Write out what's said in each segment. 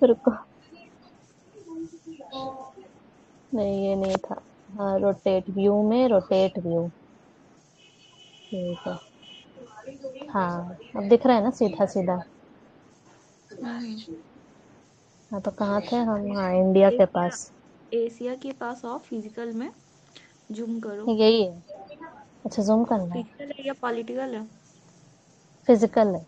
रुको, नहीं ये नहीं था। हाँ, रोटेट व्यू में रोटेट व्यू। ठीक है। हाँ, अब दिख रहा है ना सीधा सीधा। हम्म। हाँ, तो कहाँ थे हम? हाँ, इंडिया के एशिया, पास। एशिया के पास आओ, फिजिकल में जूम करो। यही है। अच्छा, जूम करना है। फिजिकल है या पॉलिटिकल है? फिजिकल है।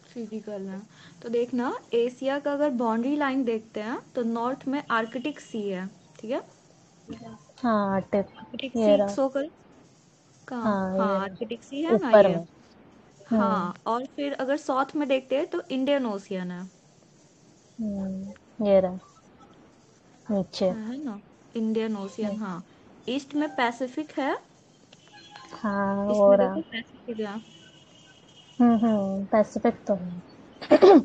फिजिकल है। तो देखना, एशिया का अगर बाउंड्री लाइन देखते हैं तो नॉर्थ में आर्कटिक सी है, ठीक है। हाँ, टिक। आर्कटिक ये सी रहा। शो करो। कहाँ? हाँ, हाँ, ये रहा। आर्कटिक सी है ना ऊपर ये। में। हाँ, और फिर अगर साउथ में देखते हैं तो इंडियन ओशियन है। ये रहा नीचे। है ना, इंडियन ओशियन, हाँ। ईस्ट में पैसिफिक है। हाँ, हो इसमें रहा। देखो पैसिफिक है। पैसिफिक तो है।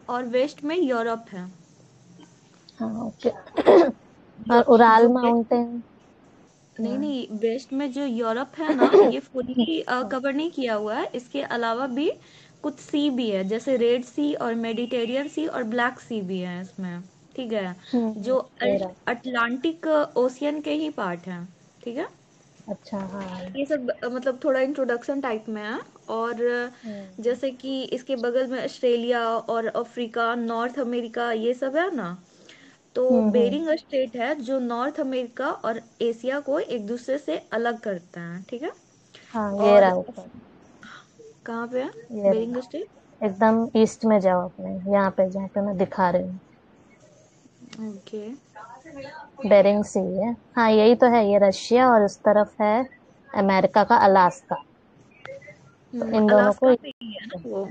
और वेस्ट में यूरोप है। हाँ, ओके। और उराल जो माउंटेन। नहीं हाँ। नहीं, वेस्ट में जो यूरोप है ना, ये फुल्ली कवर नहीं किया हुआ है। इसके अलावा भी कुछ सी भी है, जैसे रेड सी और मेडिटेरियन सी और ब्लैक सी भी है इसमें, ठीक है। जो ये रहा। अटलांटिक ओशियन के ही पार्ट हैं, ठीक है। अच्छा, हाँ। ये सब मतलब थोड़ा इंट्रोडक्शन टाइप में है। और हम्म। जैसे कि इसके बगल में ऑस्ट्रेलिया और अफ्रीका, नॉर्थ अमेरिका, ये सब है ना। तो हम्म। बेरिंग स्ट्रेट है जो नॉर्थ अमेरिका और एशिया को एक दूसरे से अलग करता है, ठीक है। हाँ, ये और रहा ऊपर। कहाँ पे है ये बेरिंग रहा। स्ट्रेट? एकदम ईस्ट में जाओ अपने, यहाँ पे जहाँ पे मैं दिखा रही हूँ। ओके। बेरिंग सी है। हाँ, यही तो है। ये रशिया और उस तरफ है अमेरिका का अलास्का। तो इन दोनों को अलास्का पे ही है ना वो?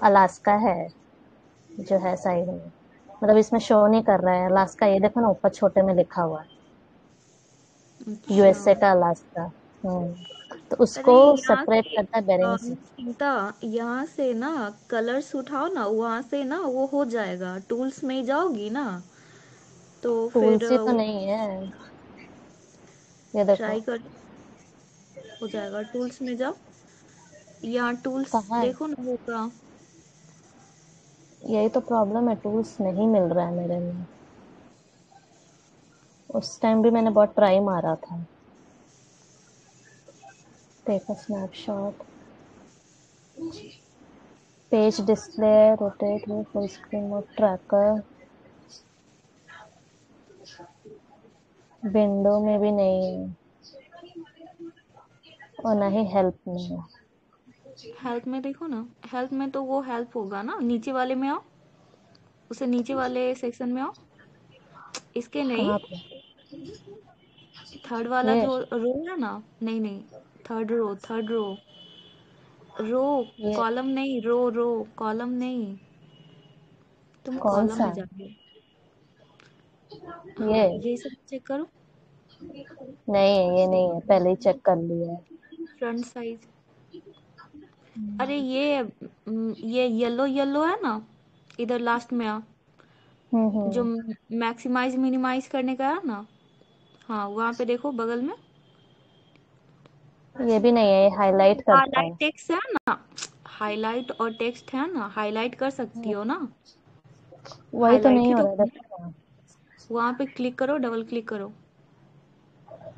अलास्का है जो है साइड में। मतलब इसमें शो नहीं कर रहा है अलास्का। ये देखो ना, ऊपर छोटे में लिखा हुआ है अच्छा। यूएसए का अलास्का। तो अरे उसको यहाँ सेपरेट से करता है बेरिंग से। सीता, यहाँ से ना कलर्स उठाओ ना, वहां से ना वो हो जाएगा। टूल्स में ही जाओगी ना, तो फिर तुलसी तो वो नहीं है। ये देखो। ट्राई कर, हो जाएगा। टूल्स में जाओ, यहाँ टूल्स कहाँ है? देखो ना होगा। यही तो प्रॉब्लम है, टूल्स नहीं मिल रहा है मेरे में। उस टाइम भी मैंने बहुत ट्राई मारा था। Take a snapshot. Page display, rotate में full screen mode, tracker. Window में भी नहीं है और ना ही हेल्प में है। हेल्प में देखो ना, हेल्प में तो वो हेल्प होगा ना, नीचे वाले में आओ, उसे नीचे वाले सेक्शन में आओ। इसके नहीं, कहाँ पे? थर्ड वाला ये जो रो है ना, नहीं नहीं, थर्ड रो, थर्ड रो। रो, ये कॉलम नहीं, रो रो, कॉलम नहीं। तुम कौन कॉलम सा में है? जाओगे। ये हाँ, यही सब चेक करो। नहीं है, ये नहीं है, पहले ही चेक कर लिया है। Front size. अरे ये येलो येलो है ना, इधर लास्ट में आ, जो हम्म। मैक्सिमाइज मिनिमाइज करने का है ना, हाँ वहाँ पे देखो बगल में। ये भी नहीं है, ये हाईलाइट करता हाईलाइट है। टेक्स्ट है ना, हाईलाइट और टेक्स्ट है ना, हाईलाइट कर सकती हम्म, हो ना। वही तो हाईलाइट नहीं ही हो तो, रहा है, देखो ना। वहां पे क्लिक करो, डबल क्लिक करो। नहीं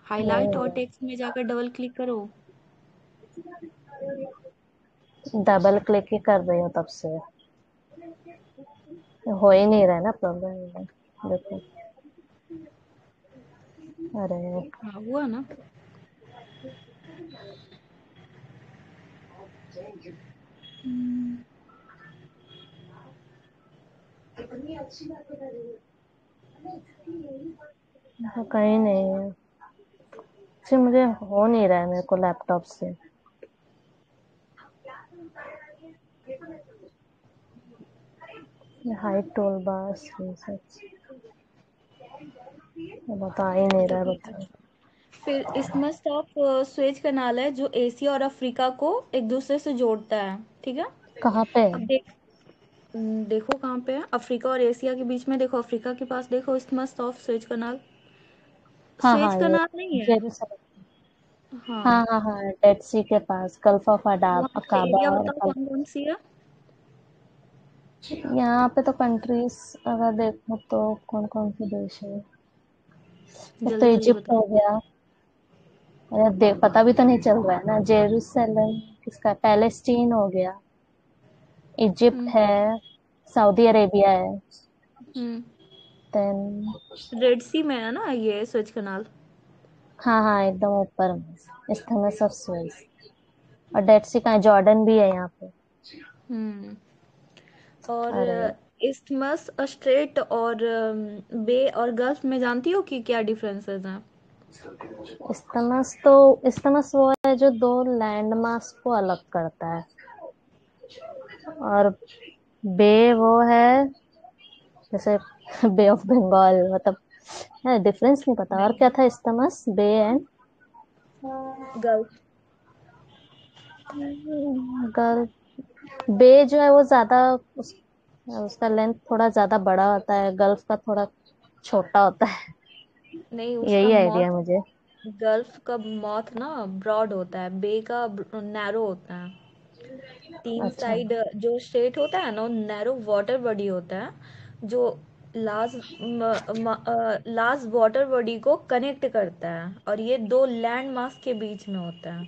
हाईलाइट हो और रहा टेक्स्ट में जाकर डबल क्लिक करो। है। डबल क्लिक ही कर रही हूँ तब से। हो ही नहीं रहा है ना प्रॉब्लम। देखो। अरे। हाँ हुआ ना। कहीं नहीं है। फिर मुझे हो नहीं रहा है मेरे को लैपटॉप से। हाइट टूल बार बता ही नहीं रहा है, डबल बताओ। फिर इसमस ऑफ स्वेज कनाल है जो एशिया और अफ्रीका को एक दूसरे से जोड़ता है, ठीक है। कहाँ पे अब है? देखो कहाँ पे है, अफ्रीका और एशिया के बीच में देखो, अफ्रीका के पास देखो, इसमस ऑफ स्वेज कनाल। हाँ स्वेज हाँ, ये कनाल नहीं है। जेरूसलम। हाँ हाँ, हाँ हाँ, डेड सी के पास, गल्फ ऑफ वहाँ पे अकाबा एरिया और बताओ कौन कौन सी है। यहाँ पे तो कंट्रीज अगर देखो तो कौन कौन से देश है। एक तो जल्दी जल्दी इजिप्ट बताओ। हो गया। अरे देख पता भी तो नहीं चल रहा है ना। जेरूसलम, किसका, पैलेस्टीन हो गया। इजिप्ट हम्म। है। सऊदी अरेबिया है। हम्म। देन रेड सी में है ना ये स्विच कनाल? हाँ हाँ एकदम ऊपर में, इस्थमस ऑफ सुएज। और डेड सी का जॉर्डन भी है यहाँ पे। हम्म। और अरे इस्थमस स्ट्रेट और बे और गल्फ में जानती हो कि क्या डिफरेंसेस हैं? इस्थमस वो है जो दो लैंड मास को अलग करता है। और बे वो है जैसे बे ऑफ बंगाल, मतलब है, डिफरेंस नहीं पता। और नहीं, क्या था, isthmus, bay and gulf. Gulf. Bay जो है वो ज्यादा उसका लेंथ थोड़ा ज्यादा बड़ा होता है, गल्फ का थोड़ा छोटा होता है। नहीं, उसका यही मौत, आइडिया मुझे। गल्फ का माउथ ना ब्रॉड होता है, बे का नैरो होता है। तीन अच्छा। साइड जो स्ट्रेट होता है ना, नैरो वाटर बॉडी होता है जो लास्ट वाटर बॉडी को कनेक्ट करता है, और ये दो लैंड मास के बीच में होता है।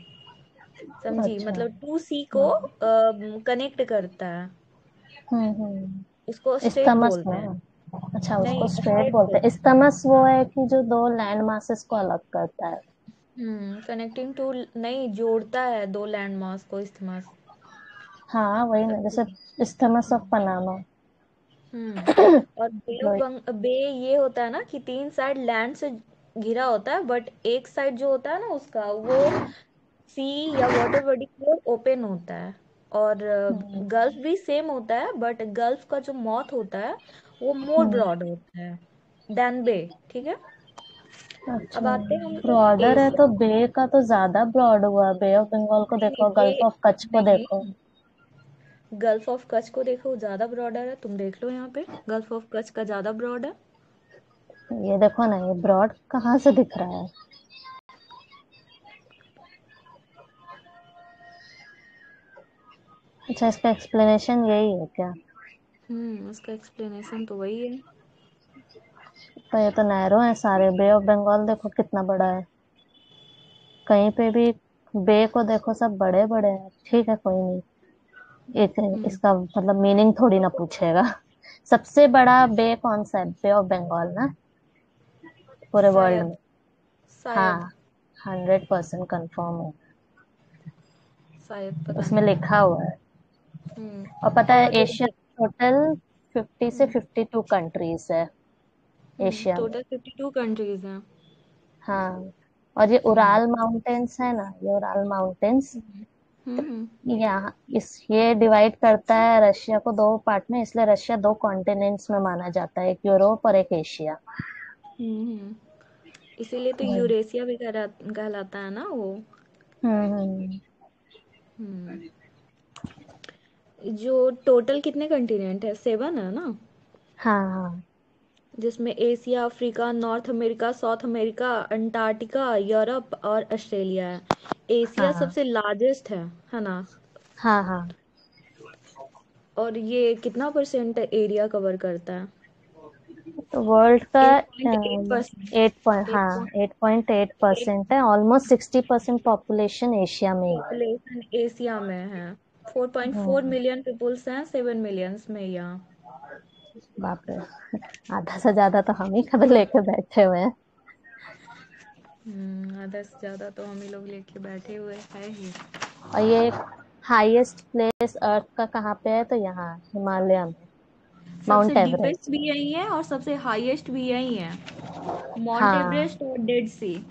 समझी? अच्छा। मतलब टू सी को हाँ। कनेक्ट करता है। हम्म। उसको स्ट्रेट इस्तमस बोलते ना। हैं। अच्छा, उसको नहीं, स्ट्रेट स्ट्रेट बोलते हैं। बोलते हैं। इस्तमस वो है कि जो दो लैंड मासेस को अलग करता है। कनेक्टिंग टू, नहीं, जोड़ता है दो लैंड मास को इस्तेमाल। हाँ वही ना, जैसे इस्तमस ऑफ पनामा। हम्म। और वही। बे ये होता है ना कि तीन साइड लैंड से घिरा होता है, बट एक साइड जो होता है ना उसका, वो सी या वाटर बॉडी की ओर ओपन होता है। और हम्म। गल्फ भी सेम होता है, बट गल्फ का जो माउथ होता है वो मोर ब्रॉड होता है देन बे। ठीक है। अच्छा, अब आते हैं हम लोग ब्रॉडर है एशिया। तो बे का तो ज्यादा ब्रॉड हुआ। बे ऑफ बंगाल को नहीं नहीं, देखो, बे, गल्फ ऑफ कच्छ को नहीं देखो। नहीं, गल्फ ऑफ कच्छ को देखो, ज्यादा ब्रॉडर है। तुम देख लो यहाँ पे, गल्फ ऑफ कच्छ का ज्यादा ब्रॉड है। ये देखो ना, ये ब्रॉड कहाँ से दिख रहा है। अच्छा, इसका एक्सप्लेनेशन यही है क्या। उसका एक्सप्लेनेशन तो वही है। तो ये तो नैरो है सारे। बे ऑफ बंगाल देखो कितना बड़ा है। कहीं पे भी बे को देखो, सब बड़े बड़े हैं। ठीक है, कोई नहीं। एक हम्म। इसका मतलब मीनिंग थोड़ी ना पूछेगा। सबसे बड़ा बे कौन सा है, बे ऑफ बंगाल ना, पूरे वर्ल्ड शायद। में। शायद। हाँ, 100% कंफर्म है। शायद, पता उसमें नहीं। लिखा हुआ है। और हम्म। पता है, और एशिया टोटल 50 से 52 कंट्रीज है एशिया में। टोटल 52 कंट्रीज हैं। हाँ। और ये हम्म। उराल माउंटेन्स है ना, ये उराल माउंटेन्स हम्म। हम्म। यहाँ ये डिवाइड करता है रशिया को दो पार्ट में। इसलिए रशिया दो कॉन्टिनेंट्स में माना जाता है, एक यूरोप और एक एशिया। हम्म। इसीलिए तो वही। यूरेशिया भी कहलाता है ना वो। हम्म। हम्म। जो टोटल कितने कंटिनेंट है, 7 है ना? हाँ हाँ जिसमें Asia, Africa, north America, south America, Antarctica, Europe और ऑस्ट्रेलिया है। एशिया हाँ सबसे लार्जेस्ट है ना? हाँ हाँ। और ये कितना परसेंट एरिया कवर करता है? तो वर्ल्ड का 8.8%। 8.8% है। ऑलमोस्ट 60% पॉपुलेशन एशिया में ही है। पॉपुलेशन एशिया में है। 4.4 हम्म। मिलियन पीपुल्स हैं 7 मिलियंस में यहाँ। बाप रे, आधा से ज्यादा तो हम ही खबर लेके बैठे हुए हैं। आधा से ज्यादा तो हम ही लोग लेके बैठे हुए हैं ही। और ये हाईएस्ट प्लेस अर्थ का कहाँ पे है, तो यहाँ हिमालय में, सबसे माउंट डीपेस्ट एवरेस्ट। भी यही है और सबसे हाईएस्ट भी यही है, माउंट हाँ एवरेस्ट और डेड सी।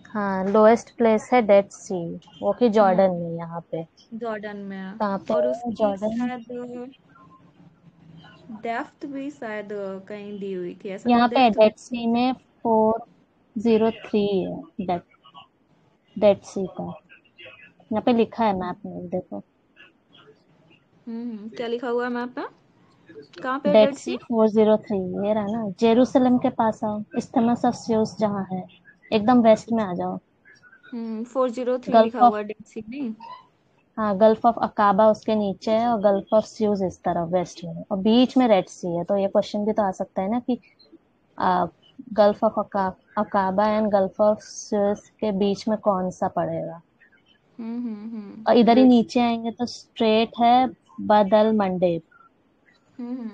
हाँ, लोएस्ट प्लेस है डेड सी, वो कि हम्म। जॉर्डन में यहाँ पे। जॉर्डन में है। कहाँ पे और है उसकी जॉर्डन। शायद डेप्थ भी शायद कहीं दी हुई थी, ऐसा कुछ यहाँ पे डेप्थ भी। डेड सी में 403 है डेड, डेड सी का। यहाँ पे लिखा है मैप में, देखो। क्या लिखा हुआ है मैप पे? कहाँ पे डेड डेड सी? सी 403, ये रहा ना, जेरूसलम के पास आओ, इस्थमस ऑफ स्यूज जहाँ है, एकदम वेस्ट में आ जाओ। 403 लिखा गल्फ हुआ ऑफ है डेड सी नहीं? हाँ, गल्फ ऑफ अकाबा उसके नीचे है और गल्फ ऑफ स्यूज इस तरफ वेस्ट में है, और बीच में रेड सी है। तो ये क्वेश्चन भी तो आ सकता है ना कि आ, gulf of Aqaba and gulf of Suez के बीच में कौन सा पड़ेगा। और इधर ही रेड सी। नीचे आएंगे तो स्ट्रेट है बदल मंडेब। हम्म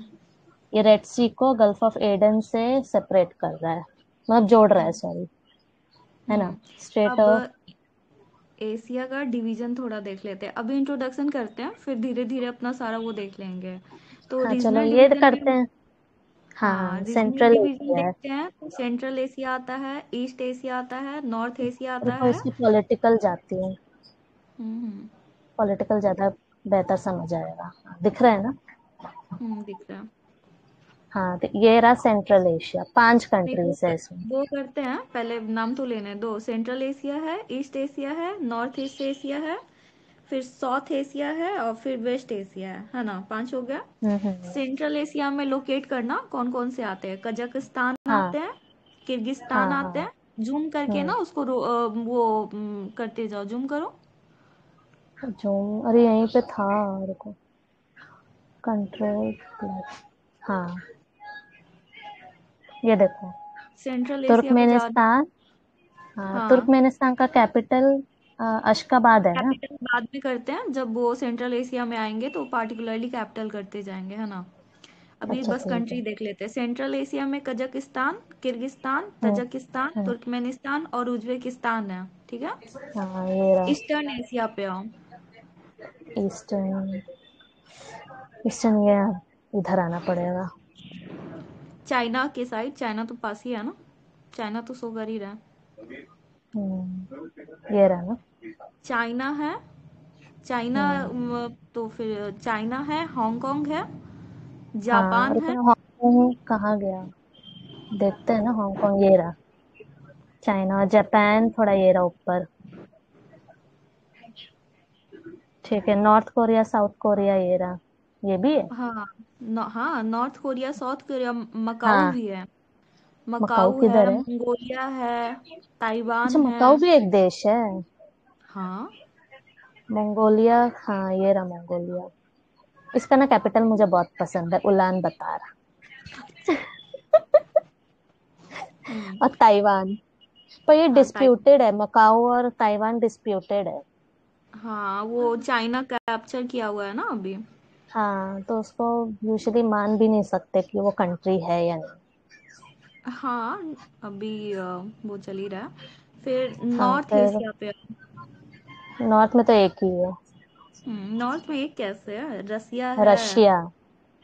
ये रेड सी को गल्फ ऑफ एडन से सेपरेट कर रहा है, मतलब जोड़ रहा है, हम्म सॉरी, है ना। हम्म। स्ट्रेट अब एशिया का डिवीजन थोड़ा देख लेते हैं, अभी इंट्रोडक्शन करते हैं, फिर धीरे धीरे अपना सारा वो देख लेंगे। तो हाँ चलो रीजनल ये डिवीजन में, करते हैं। हाँ हाँ, रीजनल सेंट्रल डिवीजन एशिया है। देखते हैं तो सेंट्रल एशिया आता है, ईस्ट एशिया आता है, नॉर्थ एशिया आता रुको, है। इसकी पॉलिटिकल जाती है। हम्म पॉलिटिकल ज्यादा बेहतर समझ आएगा। दिख रहा है ना। दिख रहा है। हाँ, तो ये रहा सेंट्रल एशिया, 5 नहीं कंट्रीज है इसमें। वो करते हैं, पहले नाम तो लेने दो। सेंट्रल एशिया है, ईस्ट एशिया है, नॉर्थ ईस्ट एशिया है, फिर साउथ एशिया है, और फिर वेस्ट एशिया है ना, 5 हो गया। हम्म। सेंट्रल एशिया में लोकेट करना कौन कौन से आते हैं। कजाकिस्तान हाँ आते हैं, किर्गिस्तान हाँ आते हाँ। हैं। जूम करके ना हम्म। उसको वो करते जाओ, जूम करो। जो, अरे यहीं पे था। रुको, कंट्रोल प्लस, हाँ, ये देखो, सेंट्रल एशिया पे जा। तुर्कमेनिस्तान। हाँ, हाँ, तुर्कमेनिस्तान का कैपिटल अशकाबाद है ना। कैपिटल बाद में करते हैं, जब वो सेंट्रल एशिया में आएंगे तो पार्टिकुलरली कैपिटल करते जाएंगे, है ना। अभी अच्छा बस ठीक है। कंट्री देख लेते हैं। सेंट्रल एशिया में कजाकिस्तान, किर्गिस्तान, हम्म तजाकिस्तान, हम्म। तुर्कमेनिस्तान और उज्बेकिस्तान है, ठीक है। हाँ, ये रहा। ईस्टर्न एशिया पे आओ। ईस्टर्न, ईस्टर्न ये इधर आना पड़ेगा। चाइना के साइड, चाइना तो पास ही है ना, चाइना तो सो कर ही रहा है। ये रहा ना। चाइना है, चाइना हम्म। तो फिर चाइना है, हांगकांग है, हाँ, जापान है। रुको, हांगकांग कहाँ गया, देखते हैं ना। हांगकांग ये रहा। चाइना और जापान थोड़ा ये रहा ऊपर। ठीक है, नॉर्थ कोरिया साउथ कोरिया ये रहा। ये भी है। हाँ हाँ, north Korea, south Korea, Macau हाँ, भी है। मकाऊ मकाऊ है, किधर है। मंगोलिया है, अच्छा, ताइवान है। मकाऊ भी एक देश है। हाँ। मंगोलिया, हाँ ये रहा मंगोलिया। इसका ना कैपिटल मुझे बहुत पसंद है, उलान बतार। हम्म और ताइवान, पर ये हाँ डिस्प्यूटेड है, मकाऊ और ताइवान डिस्प्यूटेड है। हाँ, वो चाइना कैप्चर किया हुआ है ना अभी। हाँ, तो उसको यूजुअली मान भी नहीं सकते कि वो कंट्री है या नहीं। हाँ, अभी वो चल ही रहा है। फिर हाँ, नॉर्थ फिर एशिया पे। नॉर्थ में तो एक ही है, नॉर्थ में एक कैसे है, रसिया है। रशिया।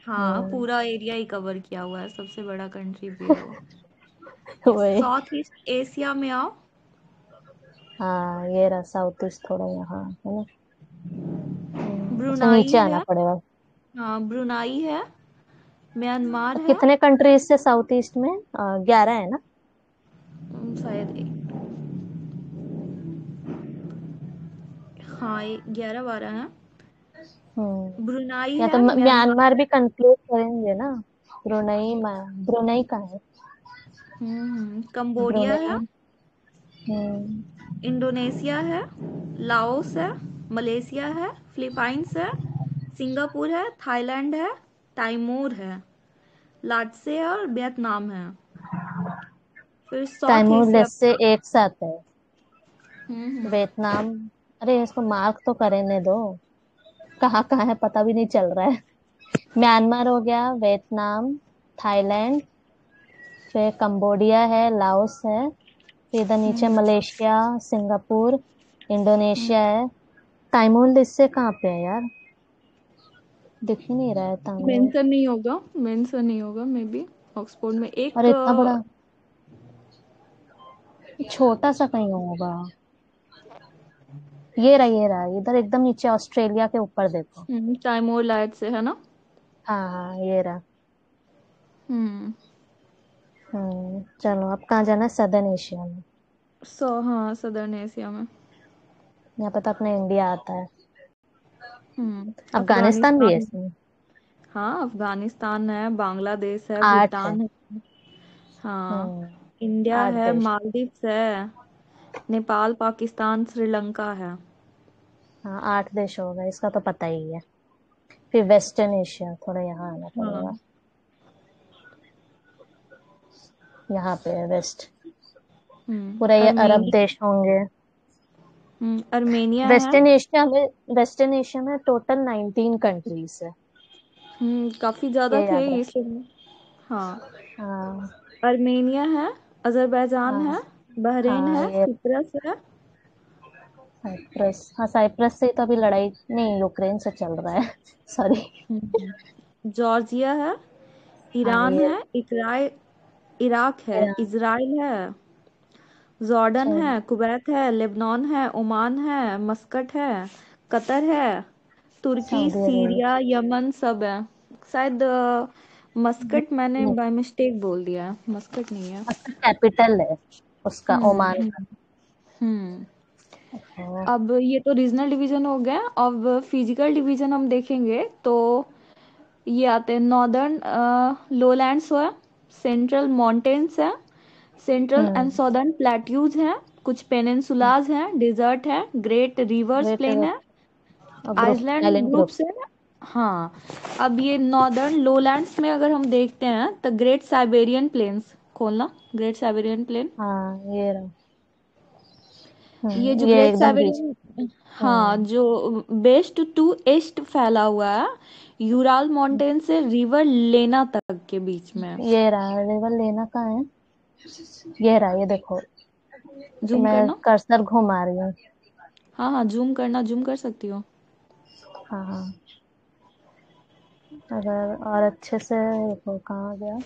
हाँ, हम्म। पूरा एरिया ही कवर किया हुआ है, सबसे बड़ा कंट्री भी है वो। वही। साउथ ईस्ट एशिया में आओ। हाँ, ये रहा साउथ ईस्ट, थोड़ा यहाँ है ना। अच्छा, ब्रुनाई नीचे आना है। पड़ेगा। हाँ, ब्रुनाई है, म्यांमार तो है। कितने कंट्रीज से साउथ ईस्ट में, 11 है ना। शायद हाँ, 11-12 है। ब्रुनाई या तो है, म्यांमार। म्यांमार भी कंक्लूड करेंगे ना। ब्रुनई कहाँ है। कंबोडिया है, ब्रुनई। हम्म। इंडोनेशिया है, लाओस है, मलेशिया है, फिलीपाइंस है, सिंगापुर है, थाईलैंड है, ताइमूर है, लाटसे और वियतनाम है। फिर साउथ तैमूर एशिया लेट्स पे से आओ। एक साथ है। हम्म वियतनाम, अरे इसको मार्क तो करने दो, कहाँ कहाँ है पता भी नहीं चल रहा है। म्यांमार हो गया, वियतनाम, थाईलैंड, फिर कंबोडिया है, लाओस है, फिर इधर नीचे हम्म मलेशिया, सिंगापुर, हम्म। इंडोनेशिया है। ताइमूर इससे कहाँ पे है यार, दिख ही नहीं रहा है ताइमूर। मेंशन नहीं होगा, मेंशन नहीं होगा मे बी। ऑक्सफोर्ड में और एक इतना बड़ा, छोटा सा कहीं होगा। ये रहा इधर एकदम नीचे, ऑस्ट्रेलिया के ऊपर देखो। टाइमोर लाइट से है ना। हाँ हाँ, ये रहा। हम्म चलो, अब कहाँ जाना है, सदर्न एशिया में। हाँ, सदर्न एशिया में। यहाँ पे तो अपना इंडिया आता है। अफगानिस्तान भी है अफगानिस्तान। इसमें। हाँ, अफगानिस्तान है, बांग्लादेश है, 8 है। भूटान है। हाँ, हम्म। इंडिया 8 है, देश। मालदीव्स है, नेपाल, पाकिस्तान, श्रीलंका है। हाँ 8 देश हो गए, इसका तो पता ही है। फिर वेस्टर्न एशिया, थोड़ा यहाँ आना पड़ेगा। हाँ। यहाँ पे है वेस्ट, पूरा ये अरब अर्मेनिया। देश होंगे। अर्मेनिया है। वेस्टर्न एशिया में टोटल 19 कंट्रीज है। काफी ज्यादा ये थे याद रख। इसलिए। हाँ। हाँ अर्मेनिया है, अजरबैजान हाँ है, बहरीन हाँ, है, ये सिप्रस है। साइप्रस, हाँ साइप्रस से तो अभी लड़ाई नहीं, यूक्रेन से चल रहा है। सॉरी। जॉर्जिया है, हाँ ईरान ये है, इकराय इराक है, ईरान, इजराइल है, जॉर्डन अच्छा, है, कुवैत है, लेबनान है, ओमान है, मस्कट है, कतर है, तुर्की, सऊदी अरेबिया। सीरिया, यमन सब है। शायद मस्कट मैंने बाय मिस्टेक बोल दिया है, मस्कट नहीं है। उसका कैपिटल है उसका हम्म ओमान का। हम्म हम्म। हाँ, अब ये तो रीजनल डिवीजन हो गया। अब फिजिकल डिवीजन हम देखेंगे तो ये आते हैं नॉर्दर्न लोलैंड्स है, सेंट्रल माउंटेन्स है, central and hmm, southern plateaus हैं, कुछ पेनिनसुलाज हैं, डेजर्ट है, ग्रेट रिवर्स ग्रेट प्लेन है, और group, Iceland island groups groups. है। हाँ। अब ये नॉर्दर्न लोलैंड्स में अगर हम देखते हैं तो ग्रेट साइबेरियन प्लेन्स खोलना, ग्रेट साइबेरियन प्लेन। हाँ ये रहा। ये जो ये ग्रेट एकदम बीच। साइबेरियन, हाँ, हम्म, जो वेस्ट टू ईस्ट फैला हुआ है, यूराल माउंटेन से रिवर लेना तक के बीच में। ये रहा रिवर लेना कहाँ है। ये रहा, ये देखो, जूम मैं करना। कर्सर घुमा रही हूँ। हाँ हाँ, जूम करना, जूम कर सकती हो। हाँ हाँ, अगर और अच्छे से देखो कहाँ गया,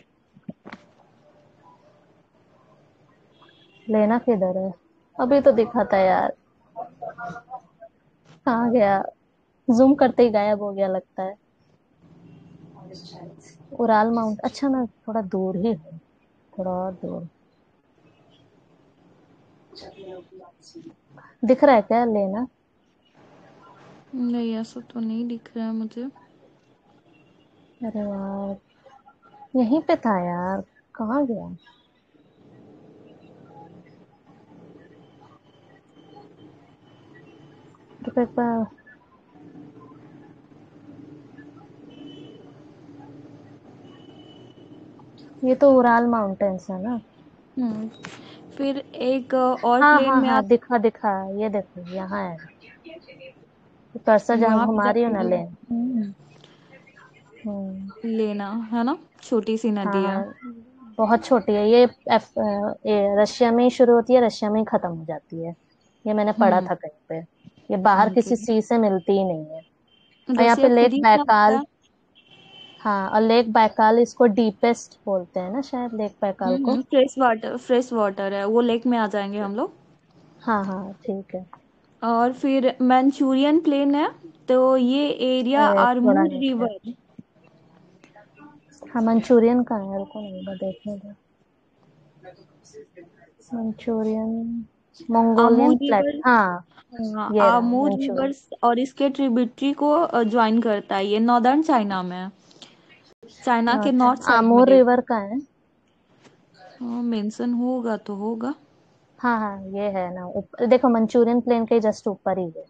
लेना किधर है। अभी तो दिखा था यार, कहाँ गया, जूम करते ही गायब हो गया लगता है। उराल माउंट, अच्छा मैं थोड़ा दूर ही हूँ, थोड़ा और दूर। दिख रहा है क्या लेना। नहीं, ऐसा तो नहीं दिख रहा है मुझे। अरे यार, यहीं पे था यार, कहाँ गया। तो एक बार, ये तो उराल माउंटेन्स है ना। हम्म। फिर एक और हाँ प्लेन हाँ में हाँ, आप दिखा दिखा, ये देखो यहाँ है। कर्सर जहाँ वहां पे घुमा रही हो ना, जाके ले। लेना है ना, छोटी सी हाँ नदी है। हाँ, बहुत छोटी है ये। ये रशिया में ही शुरू होती है, रशिया में ही खत्म हो जाती है। ये मैंने पढ़ा हम्म। था कहीं पे। ये बाहर ओके। किसी सी से मिलती ही नहीं है। और यहाँ पे रसिया खुद लेक ही क्या होता बैकाल। है? हाँ, और लेक बैकाल इसको डीपेस्ट बोलते हैं ना शायद, लेक बैकाल को। फ्रेश वाटर है, वो लेक में आ जाएंगे हम लोग। हाँ हाँ ठीक है। और फिर मंचूरियन प्लेन है, तो ये एरिया अरे थोड़ा आरमूर नीचे। रिवर। हाँ मंचूरियन का है, रुको नहीं मैं देखने दो। Manchurian, Amur Mongolian plate, river. हाँ। हाँ, ये रहा आमूर मंचूरियन। रिवर और इसके ट्रिब्यूटरी को ज्वाइन करता है, ये नॉर्दर्न चाइना में है। चाइना के नॉर्थ अच्छा, साइड में आमूर देखो। रिवर का है। हाँ, मेंशन होगा तो होगा। हाँ हाँ ये है ना, ऊपर देखो, मंचूरियन प्लेन के जस्ट ऊपर ही है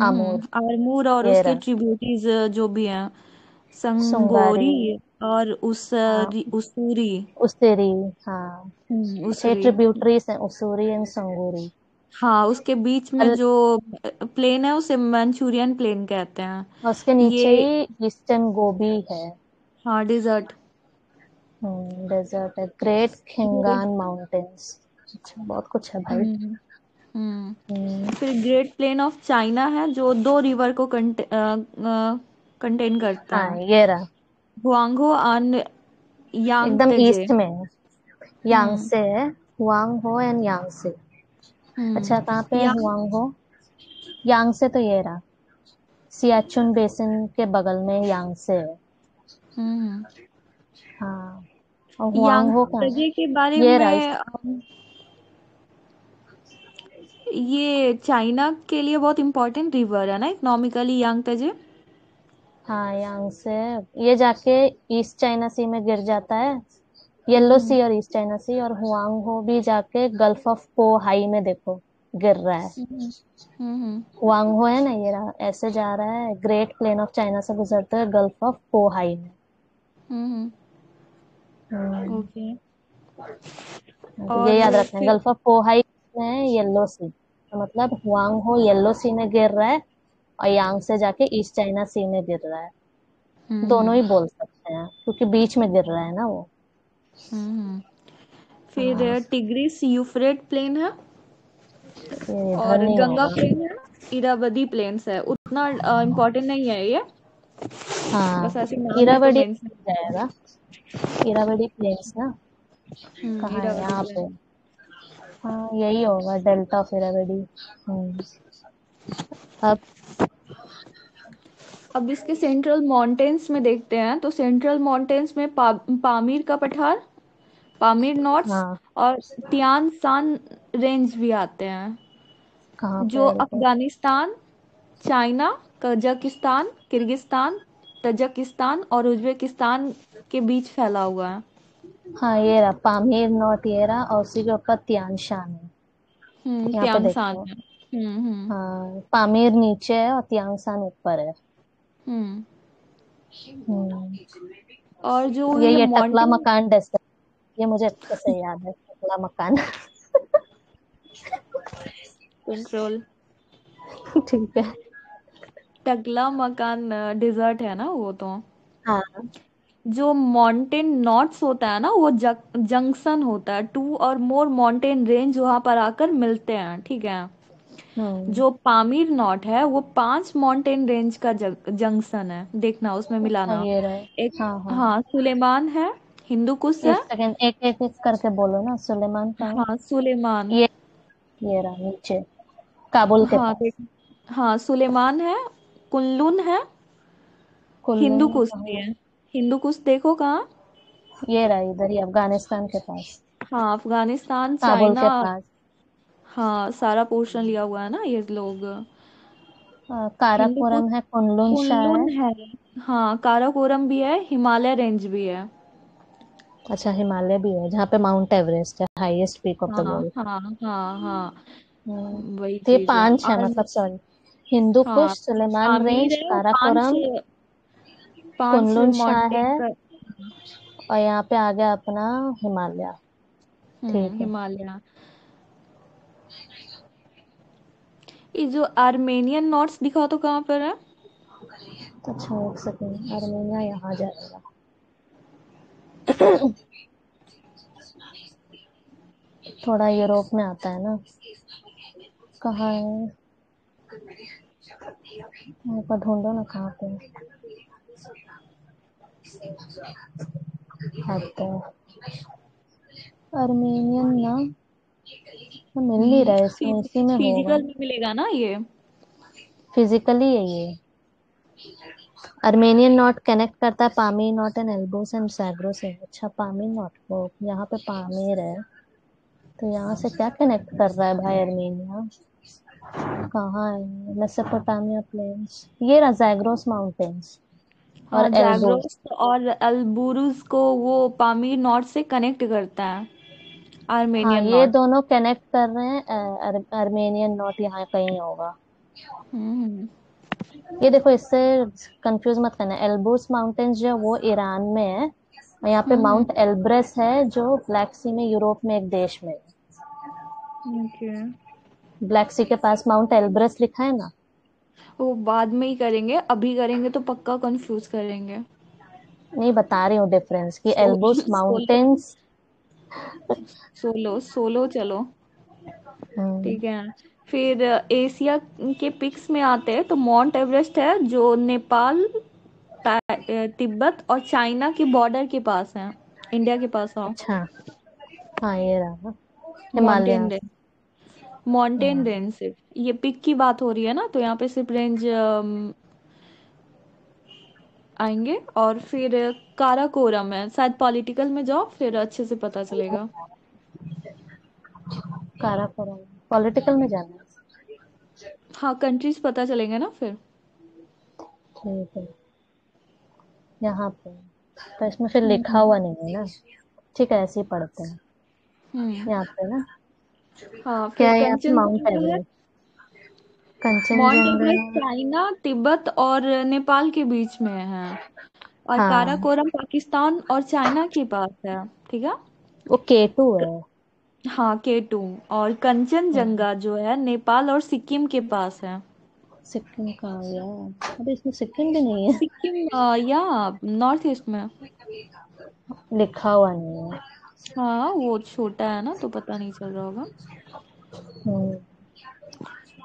आमूर। आरमूर और ये उसके रहा ट्रिब्यूटरीज जो भी हैं, सुंगारी। संगोरी और हाँ उसूरी। उसेरी। हाँ, अच्छा ये उसूरी। ट्रिब्यूटरीज हैं, उसूरी एंड संगूरी। हाँ, उसके बीच में अल, जो प्लेन है उसे मंचूरियन प्लेन कहते हैं। और उसके नीचे ये, ही ईस्टर्न गोबी है। हाँ, डिजर्ट। डेजर्ट है, ग्रेट ये, खिंगान माउंटेन्स। अच्छा बहुत कुछ है भाई। हम्म हम्म। हम्म, फिर ग्रेट प्लेन ऑफ चाइना है, जो दो रिवर को कंटेन करता हाँ है, ये रहा, हुआंगहो एंड एकदम यांगत्जे। ईस्ट में है। हम्म यांगसे है, हुआंग हो एंड यांगसे। अच्छा कहाँ पे है यांग। हुआंग हो। यांगसे तो ये रहा, सियाचुन बेसिन के बगल में यांगसे है। हम्म। हाँ, और हुआंग हो कहाँ है। यांगत्जे के बारे ये रहा में ये चाइना के लिए बहुत इंपॉर्टेंट रिवर है ना इकोनॉमिकली, यांगत्जे। हाँ यांगसे है। ये जाके ईस्ट चाइना सी में गिर जाता है, येलो हम्म सी और ईस्ट चाइना सी। और हुआंग हो भी जाके गल्फ ऑफ पो हाई में देखो, गिर रहा है। हम्म हम्म हुआंगहो है ना, ये रहा, ऐसे जा रहा है ग्रेट प्लेन ऑफ चाइना से गुजरते हुए गल्फ ऑफ पोहाई में। हम्म हम्म, ओके। तो ये याद और रखना है, फिर गल्फ ऑफ पोहाई में येलो सी, तो मतलब हुआंगहो येलो सी में गिर रहा है, और यांग से जाके ईस्ट चाइना सी में गिर रहा है। दोनों हम्म ही बोल सकते हैं क्योंकि बीच में गिर रहा है ना वो। हम्म फिर हाँ, टिग्रिस यूफ्रेट प्लेन है, ये इधर और नहीं गंगा होगा। प्लेन है, इरावदी प्लेन्स है। उतना इम्पोर्टेंट नहीं है ये, हाँ, बस ऐसे नाम में तो इरावदी मेंशन। जाएगा, इरावदी प्लेन्स ना। कहाँ है, इरावदी यहाँ पे। प्लेन। हाँ, यही होगा, डेल्टा ऑफ इरावदी। अब अब इसके सेंट्रल माउंटेन्स में देखते हैं, तो सेंट्रल माउंटेन्स में पामीर का पठार, पामीर नोट्स, हाँ, और तियान सान रेंज भी आते हैं, कहाँ पे जो है देखो। Afghanistan, China, Kazakhstan, Kyrgyzstan, Tajikistan और उज्बेकिस्तान के बीच फैला हुआ है। हाँ, ये रहा पामीर नॉट, ये रहा, और उसी के ऊपर तियान शान है। यहाँ पे तियान सान देखो। है। हम्म। हाँ, पामीर नीचे है और तियान शान ऊपर है। हम्म हम्म, और जो ये ये टकला माउंटेन मकान डेस्क, ये मुझे अच्छे से याद है, टकला मकान। कंट्रोल, ठीक है। टकला मकान डिजर्ट है ना वो तो। हाँ। जो माउंटेन नॉट्स होता है ना, वो जंक्शन होता है, टू और मोर माउंटेन रेंज वहां पर आकर मिलते हैं, ठीक है। हम्म। जो पामीर नॉट है वो 5 माउंटेन रेंज का जंक्शन है, देखना उसमें अच्छा, मिलाना। ये रहे। एक, हाँ हाँ। हाँ, सुलेमान है, हिंदू कुश एक है। सेकंड, एक एक एक करके बोलो ना, सुलेमान कहाँ है? हाँ, सुलेमान। ये ये रहा नीचे, काबुल के हाँ पास। देख, हाँ, सुलेमान है, कुनलुन है, हिंदू कुल्लू कुश कहाँ भी है? है। हिंदू कुश देखो कहाँ। ये रहा इधर ही, अफगानिस्तान के पास, हाँ, अफगानिस्तान, काबुल चाइना। के पास। हाँ, सारा पोर्शन लिया हुआ है ना ये लोग। हिंदू कुश, काराकोरम है, कुनलुन शाह कुनलुन है। है। हाँ, काराकोरम भी है, हिमालय रेंज भी है। अच्छा, हिमालय भी है जहाँ पे माउंट एवरेस्ट है, हाईएस्ट पीक ऑफ द हाँ वर्ल्ड। हाँ हाँ हाँ, वही तो ये चीज है। 5 है, और मतलब सॉरी, हिंदू हाँ, कुश, सुलेमान आमिर रेंज, है, पांच काराकोरम, पांच कुनलुन शाह है, माउंटेन का। और यहाँ पे आ गया अपना हिमालय। ठीक है। हिमालय। ये जो आर्मेनियन नॉट्स दिखाओ तो कहाँ पर है। अच्छा, एक सेकंड, आर्मेनिया यहाँ जाएगा। थोड़ा यूरोप में आता है ना। कहाँ है, यहाँ पर ढूंढो ना, कहाँ पे आता है आर्मेनियन ना, तो मिल नहीं रहा है इसमें, इसी में होगा। फिजिकल में मिलेगा ना ये। फिजिकली है ये। आर्मेनियन नॉट कनेक्ट करता है Pamir knot and Elburz and Zagros से। अच्छा, पामीर नॉट को यहाँ पे पामीर है, तो यहाँ से क्या कनेक्ट कर रहा है भाई आर्मेनिया? कहाँ है, मेसोपोटामिया प्लेन्स, ये रहा जैग्रोस माउंटेन्स और हाँ, एल्बोस। जाग्रोस और अल्बुरुज को वो पामीर नॉट से कनेक्ट करता है, हाँ, आर्मेनियन ये नॉट। दोनों कनेक्ट कर रहे हैं, आर्मेनियन नॉट यहाँ कहीं होगा। हम्म ये देखो, इससे कंफ्यूज मत करना, एल्बूस माउंटेन्स जो है वो ईरान में है, और यहाँ पे हम्म माउंट एल्ब्रेस है जो ब्लैक सी में, यूरोप में एक देश में है। ओके। ब्लैक सी के पास माउंट एल्ब्रेस लिखा है ना। वो बाद में ही करेंगे, अभी करेंगे तो पक्का कंफ्यूज करेंगे। नहीं, बता रही हूँ डिफरेंस कि एल्बूस सोलो, माउंटेन्स। सोलो सोलो चलो। ठीक है। फिर एशिया के पिक्स में आते हैं, तो माउंट एवरेस्ट है जो नेपाल, तिब्बत और चाइना के बॉर्डर के पास है, इंडिया के पास आओ। अच्छा, हाँ, ये रहा mountain Himalaya. Range, mountain range सिर्फ ये पिक की बात हो रही है ना, तो यहाँ पे सिर्फ रेंज आएंगे। और फिर काराकोरम है, शायद पॉलिटिकल में जाओ फिर अच्छे से पता चलेगा। काराकोरम पॉलिटिकल में जाना है। हाँ, कंट्रीज पता चलेंगे ना फिर। ठीक है, यहाँ पे, तो इसमें फिर लिखा हम्म हुआ नहीं है ना। ठीक है, ऐसे ही पढ़ते हैं हम्म यहाँ पे ना। हाँ, क्या फिर है यहाँ पे? माउंट कंचनजंगा है। Everest, mount Kanchenjunga. Everest China, Tibet और नेपाल के बीच में है। और हाँ, काराकोरम पाकिस्तान और चाइना के पास है। ठीक है। वो केटू क- है। हाँ, K2। और हम्म, कंचनजंगा जो है नेपाल और सिक्किम के पास है। सिक्किम का आ गया। अरे इसमें सिक्किम भी नहीं है, सिक्किम या नॉर्थ ईस्ट में। लिखा हुआ नहीं है। हाँ, वो छोटा है ना तो पता नहीं चल रहा होगा। हम्म,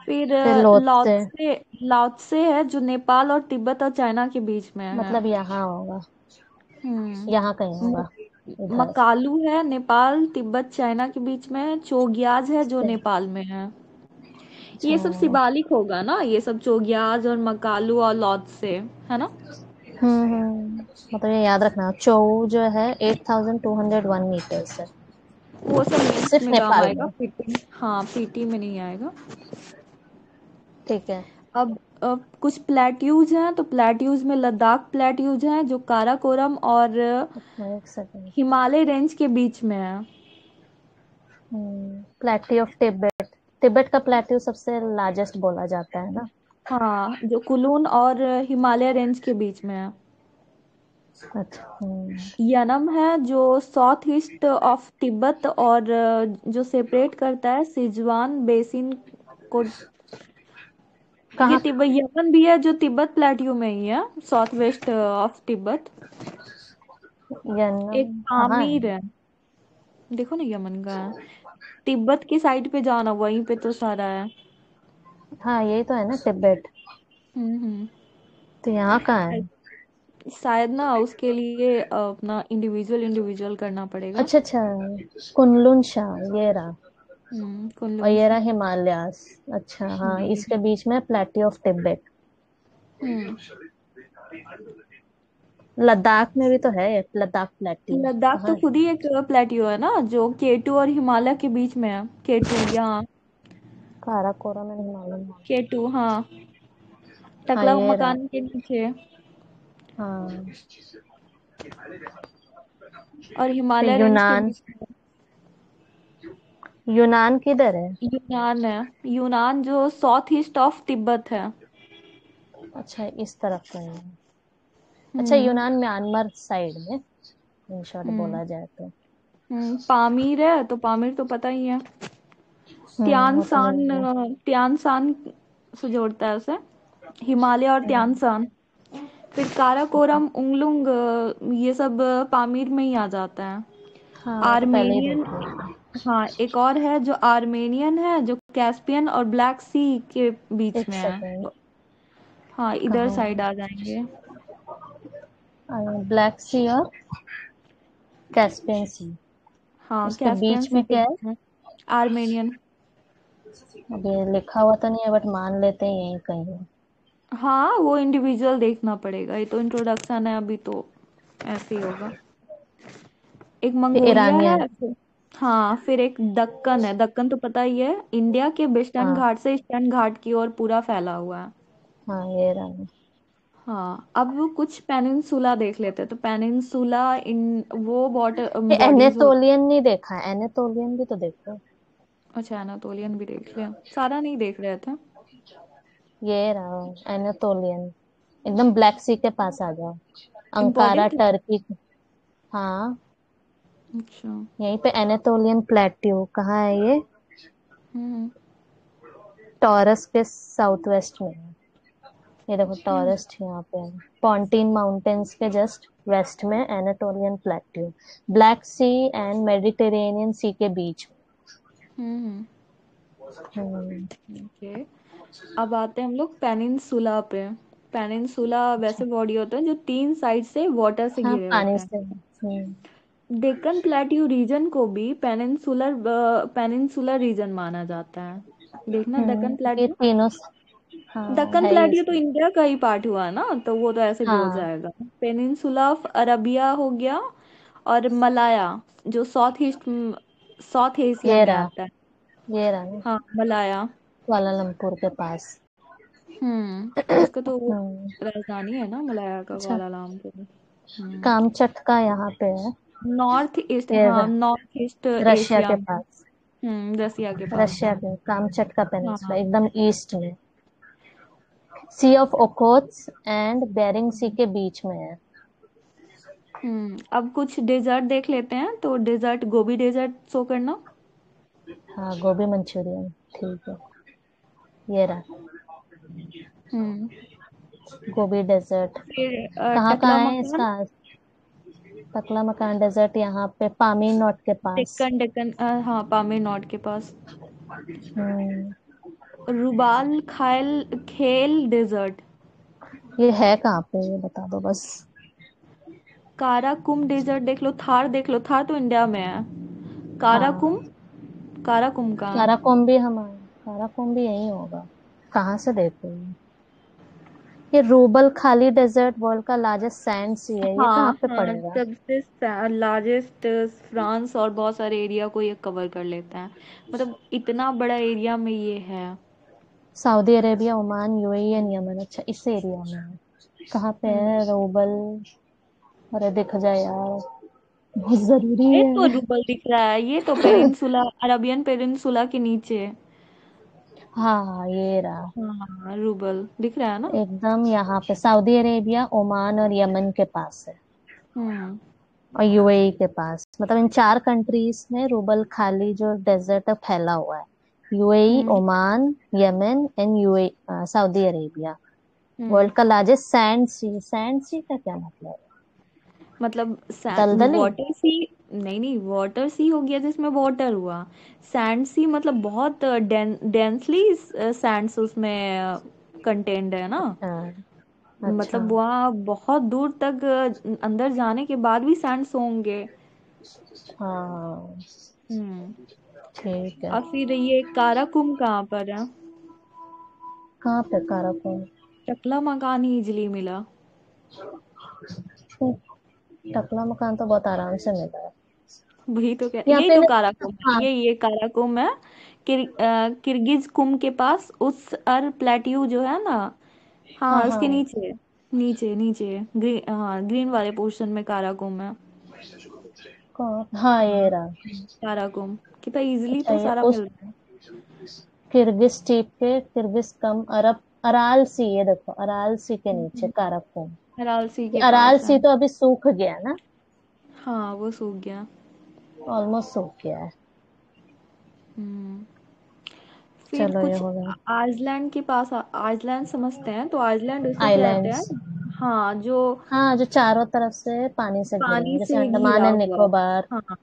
फिर फिर लोटसे, लाओत्से है जो नेपाल और तिब्बत और चाइना के बीच में है। मतलब यहाँ होगा, यहाँ कहीं हम्म। होगा, इधर मकालू है नेपाल तिब्बत चाइना के बीच में है। चोग्याज है जो से। नेपाल में है। अच्छा, ये सब शिवालिक होगा ना, ये सब चोग्याज और मकालू और लॉटसे, है ना। मतलब ये याद रखना, चौ जो है 8201 मीटर्स है, वो सब मेंस सिर्फ में काम नेपाल आएगा, में। पीटी, हाँ पीटी में नहीं आएगा। ठीक है। अब कुछ प्लेट्यूज हैं, तो प्लेट्यूज में लद्दाख प्लेट्यूज हैं जो काराकोरम और एक सेकेंड। हिमालय रेंज के बीच में है। प्लेट्यू ऑफ तिब्बत, तिब्बत का प्लेट्यू सबसे लार्जेस्ट बोला जाता है ना। हाँ, जो कुलून और हिमालय रेंज के बीच में है। अच्छा। यनम है जो साउथ ईस्ट ऑफ तिब्बत और जो सेपरेट करता है सिजुआन बेसिन को। ये कहाँ? तिब्बत यमन भी है जो तिब्बत प्लेट्यू में ही है, south west of Tibet. Yannam एक कहाँ पामीर है? है, देखो ना यमन का है। तिब्बत की साइड पे जाना, वहीं पे तो सारा है। हाँ, यही तो है ना तिब्बत। हम्म। तो यहाँ कहाँ है? शायद ना उसके लिए अपना इंडिविजुअल इंडिविजुअल करना पड़ेगा। अच्छा अच्छा, कुनलुन शाह, ये रहा। और कुल्लू ये से। रहा हिमालयास। अच्छा, हाँ, हम्म। इसके बीच में प्लेट्यू ऑफ तिब्बत। हम्म। लद्दाख में भी तो है लद्दाख प्लेट्यू, लद्दाख तो कहाँ है? खुद ही एक प्लेट्यू है ना जो K2 और हिमालय के बीच में है। K2 यहाँ। Karakoram and Himalayan mountain. K2 हाँ, हाँ, टकला ये रहा। मकान के नीचे। हाँ, और फिर हिमालय रेंज के यूनान, बीच में यूनान किधर है? यूनान है। यूनान जो साउथ ईस्ट ऑफ तिब्बत है। अच्छा, इस तरफ का है। अच्छा, हम्म। यूनान म्यांमार साइड में, इन शॉर्ट हम्म। बोला जाए तो। पामीर है, तो पामीर तो पता ही है। वो तो मिल त्यानसान, गया। त्यानसान से जोड़ता है उसे, हिमालय और हम्म, त्यानसान। फिर काराकोरम, उंगलुंग, ये सब पामीर में ही आ जाता है। हाँ, वो तो पहले ही आर्मेनियन, देख लिया था। हाँ एक और है जो आर्मेनियन है जो कैस्पियन और ब्लैक सी के बीच एक में है। सेकेंड। हाँ, इधर कहाँ साइड आ जाएंगे। है? ब्लैक सी और कैस्पियन सी, हाँ, उसके कैस्पियन बीच सी में के क्या बीच है? में आर्मेनियन। अब ये लिखा हुआ तो नहीं है, बट मान लेते हैं यही कहीं है। हाँ, वो इंडिविजुअल देखना पड़ेगा, ये तो इंट्रोडक्शन है अभी तो ऐसे ही होगा। एक फिर मंगोलिया है ईरानियन। हाँ, फिर एक दक्कन है। दक्कन तो पता ही है, इंडिया के वेस्टर्न हाँ घाट से ईस्टर्न घाट की ओर पूरा फैला हुआ है। हाँ, ये ईरानी। हाँ, अब वो कुछ पेनिनसुला देख लेते हैं। तो पेनिनसुला इन वो वाटर ये बॉडीज हो। एनेटोलियन नहीं देखा है, एनेटोलियन भी तो देखो। अच्छा, एनातोलियन भी देख लिया, सारा नहीं देख रहे थे। ये रहा एनातोलियन, एकदम ब्लैक सी के पास आ जाओ, अंकारा इम्पोर्टेंट है। टर्की। हाँ, अच्छा। यहीं पे एनातोलियन प्लेट्यू कहाँ है ये? हम्म। टॉरस के साउथ वेस्ट में है। ये देखो, हम्म। टॉरस यहाँ पे है, पॉन्टीन माउंटेन्स के जस्ट वेस्ट में Anatolian plateau, black sea and Mediterranean sea के बीच हम्म। में। ओके। अब आते हैं हम लोग पेनिनसुला पे। पेनिनसुला अच्छा, वैसे बॉडी होता है जो 3 साइड से वाटर से हाँ, घिरे पानी होते हैं। से। डेक्कन प्लेट्यू रीजन को भी पेनिनसुलर रीजन माना जाता है। देखना दक्कन ये प्लेट्यू। तीनों हाँ, दक्कन है ही प्लेट्यू तो इसमें। इंडिया का ही पार्ट हुआ ना, तो वो तो ऐसे भी हो हाँ, जाएगा। पेनिनसुला ऑफ अरबिया हो गया। और मलाया जो साउथ एशिया ये में रहा, आता है। ये रहा ना, हाँ, मलाया। कुआलालंपुर के पास। उसका तो हम्म, राजधानी है ना मलाया का, अच्छा, कुआलालंपुर। कामचटका यहाँ पे है, नॉर्थ ईस्ट, ये हाँ नॉर्थ ईस्ट रशिया के एशिया में। पास। रसिया के पास रशिया है। के कामचटका पेनिनसुला हाँ। एकदम ईस्ट में। सी ऑफ ओखोत्स एंड बेरिंग सी के बीच में है। अब कुछ डेजर्ट देख लेते हैं, तो डेजर्ट, गोभी डेजर्ट शो करना। हाँ गोभी मंचूरियन, ठीक है, ये रहा हम्म गोभी डेजर्ट। फिर कहाँ टकला कहाँ है मकान। इसका? टकला मकान डेजर्ट यहाँ पे पामी नॉट के पास। डेक्कन डेक्कन, हाँ, पामीर नॉट के पास। हम्म, रुबाल खायल खेल डेजर्ट। ये है कहाँ पे ये बता दो बस। काराकुम डेजर्ट देख लो, थार देख लो, थार तो इंडिया में है। हाँ काराकुम, काराकुम कहाँ है? काराकोम भी हमारा, काराकोम भी यही होगा। कहाँ से देखो ये रूबल खाली डेजर्ट वर्ल्ड का लार्जेस्ट सैंड सी है, ये हाँ कहाँ पे हाँ, पड़ेगा? सबसे लार्जेस्ट फ्रांस और बहुत सारे एरिया को ये कवर कर लेता है, मतलब इतना बड़ा एरिया में ये है। Saudi Arabia, Oman, UAE and Yemen, अच्छा इस एरिया में है। कहाँ पे हम्म है रूबल? अरे दिख जाए यार, बहुत जरूरी ये तो है। रूबल दिख रहा है, ये तो पेनिनसुला, अरबियन पेनिनसुला के नीचे। हाँ ये रहा, हाँ, रूबल दिख रहा है ना। एकदम यहाँ पे सऊदी अरेबिया, ओमान और यमन के पास है, हम्म और यूएई के पास। मतलब इन चार कंट्रीज में रूबल खाली जो डेजर्ट है फैला हुआ है। UAE, hmm Oman, Yemen and UAE, Saudi Arabia. Hmm world का लार्जेस्ट सैंड सी, सैंड सी का क्या मतलब है? मतलब दलदली। वाटर सी। नहीं नहीं, वाटर सी हो गया जिसमें वाटर हुआ। सैंड सी मतलब बहुत डेंसली सैंड्स उसमें कंटेंड है ना। अच्छा, अच्छा, मतलब वहाँ बहुत दूर तक अंदर जाने के बाद भी सैंड्स होंगे। हाँ हम्म ठीक है। और फिर ये काराकुम कहाँ पर है? कहाँ पे काराकोरम? टकला मकान ही इजली मिला। टकला मकान तो बहुत आराम से मिला है। वही तो कह, यहाँ यही पे तो ना, काराकुम है, हाँ ये काराकुम है। किर्गिज कुम के पास उस अर प्लेट्यू जो है ना। हाँ हाँ, हाँ। उसके नीचे, नीचे नीचे ग्रीन, हाँ, ग्रीन वाले पोर्शन में काराकुम है। कौन, हाँ ये रहा। काराकुम कितना इजीली अच्छा तो ये सारा उस मिल रहा है। किर्गिज स्टीप के, किर्गिज कम अरब, अराल सी, ये देखो अराल सी के नीचे हम्म, काराकोरम। हराल सी ये के अराल पास है। सी तो अभी सूख गया ना, हाँ, वो सूख गया। ऑलमोस्ट सूख गया है। हम्म फिर चलो ये कुछ हो गया। आइसलैंड के पास, आइसलैंड समझते हैं, तो आइसलैंड उसे कहते हैं। आइलैंड्स, हाँ, जो हाँ जो चारों तरफ से पानी से घिरे हैं, पानी जैसे से अंडमान घिरा एंड हुआ। निकोबार। हाँ,